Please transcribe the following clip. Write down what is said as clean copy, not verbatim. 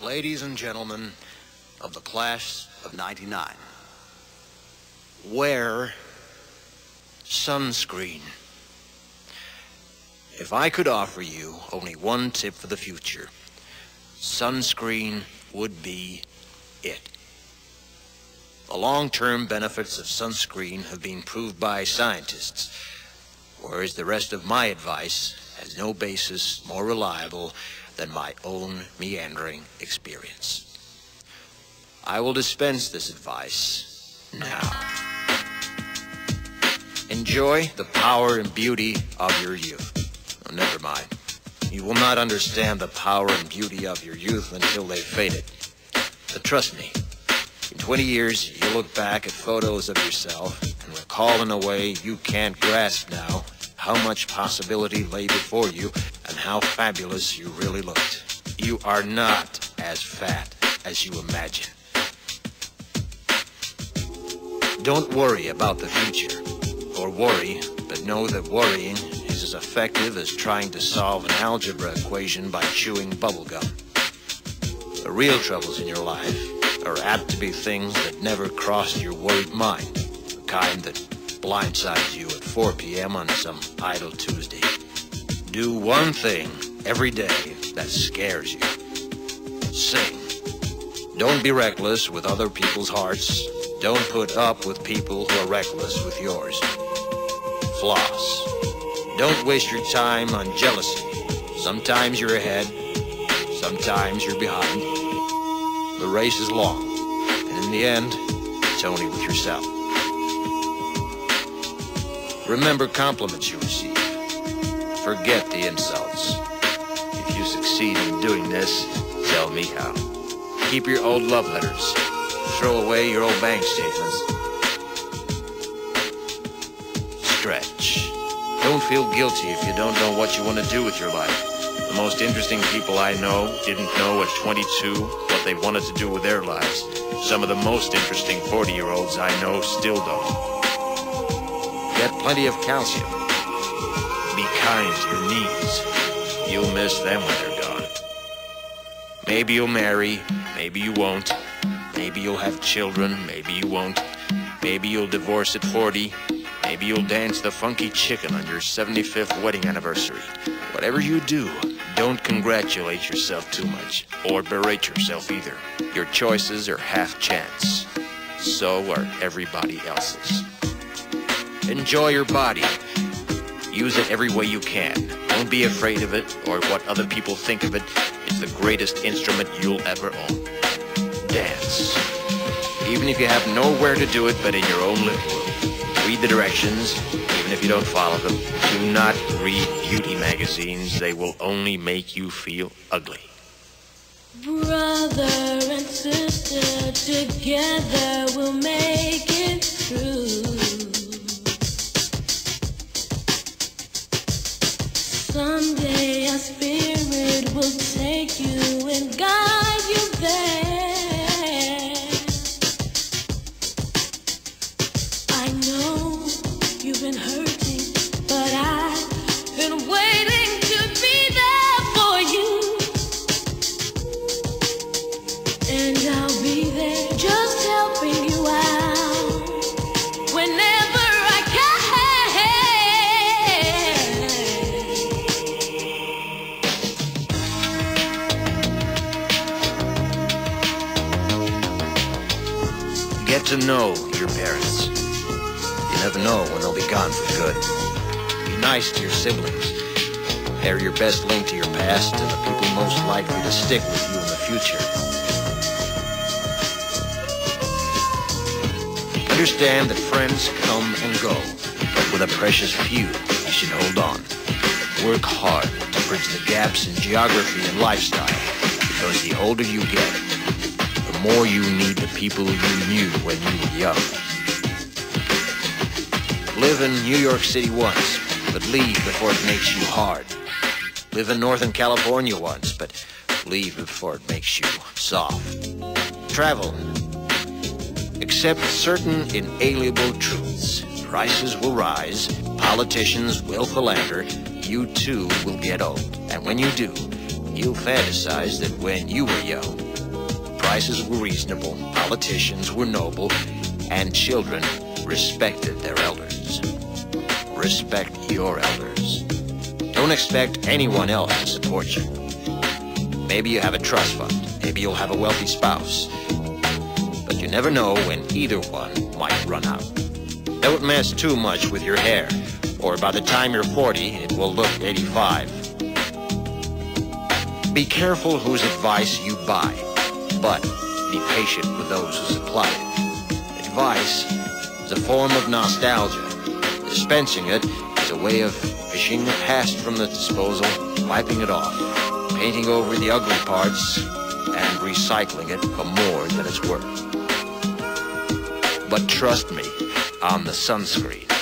Ladies and gentlemen of the class of '99, wear sunscreen. If I could offer you only one tip for the future, sunscreen would be it. The long-term benefits of sunscreen have been proved by scientists, whereas the rest of my advice has no basis more reliable than my own meandering experience. I will dispense this advice now. Enjoy the power and beauty of your youth. Oh, never mind. You will not understand the power and beauty of your youth until they've faded. But trust me, in 20 years, you'll look back at photos of yourself and recall in a way you can't grasp now how much possibility lay before you and how fabulous you really looked. You are not as fat as you imagine. Don't worry about the future, or worry, but know that worrying is as effective as trying to solve an algebra equation by chewing bubblegum. The real troubles in your life are apt to be things that never crossed your worried mind, the kind that blindsides you at 4 p.m. on some idle Tuesday. Do one thing every day that scares you. Sing. Don't be reckless with other people's hearts. Don't put up with people who are reckless with yours. Floss. Don't waste your time on jealousy. Sometimes you're ahead, sometimes you're behind. The race is long, and in the end, it's only with yourself. Remember compliments you receive. Forget the insults. If you succeed in doing this, tell me how. Keep your old love letters. Throw away your old bank statements. Stretch. Don't feel guilty if you don't know what you want to do with your life. The most interesting people I know didn't know at 22 what they wanted to do with their lives. Some of the most interesting 40-year-olds I know still don't. Get plenty of calcium. Be kind to your knees. You'll miss them when they're gone. Maybe you'll marry, maybe you won't. Maybe you'll have children, maybe you won't. Maybe you'll divorce at 40. Maybe you'll dance the funky chicken on your 75th wedding anniversary. Whatever you do, don't congratulate yourself too much, or berate yourself either. Your choices are half chance. So are everybody else's. Enjoy your body. Use it every way you can. Don't be afraid of it or what other people think of it. It's the greatest instrument you'll ever own. Dance. Even if you have nowhere to do it but in your own living room. Read the directions, even if you don't follow them. Do not read beauty magazines. They will only make you feel ugly. Brother and sister, together we'll make it through. Someday our spirit will take you and guide you there. I know you've been hurting, but I've been waiting to be there for you. And I'll be there just helping you out whenever I can. Get to know your parents. You never know when they'll be gone for good. Be nice to your siblings. They're your best link to your past and the people most likely to stick with you in the future. Understand that friends come and go, but with a precious few, you should hold on. Work hard to bridge the gaps in geography and lifestyle, because the older you get, the more you need the people you knew when you were young. Live in New York City once, but leave before it makes you hard. Live in Northern California once, but leave before it makes you soft. Travel. Accept certain inalienable truths. Prices will rise, politicians will philander, you too will get old. And when you do, you'll fantasize that when you were young, prices were reasonable, politicians were noble, and children respected their elders. Respect your elders. Don't expect anyone else to support you. Maybe you have a trust fund. Maybe you'll have a wealthy spouse. But you never know when either one might run out. Don't mess too much with your hair, or by the time you're 40, it will look 85. Be careful whose advice you buy, but be patient with those who supply it. Advice is a form of nostalgia. Dispensing it is a way of fishing the past from the disposal, wiping it off, painting over the ugly parts, and recycling it for more than it's worth. But trust me on the sunscreen.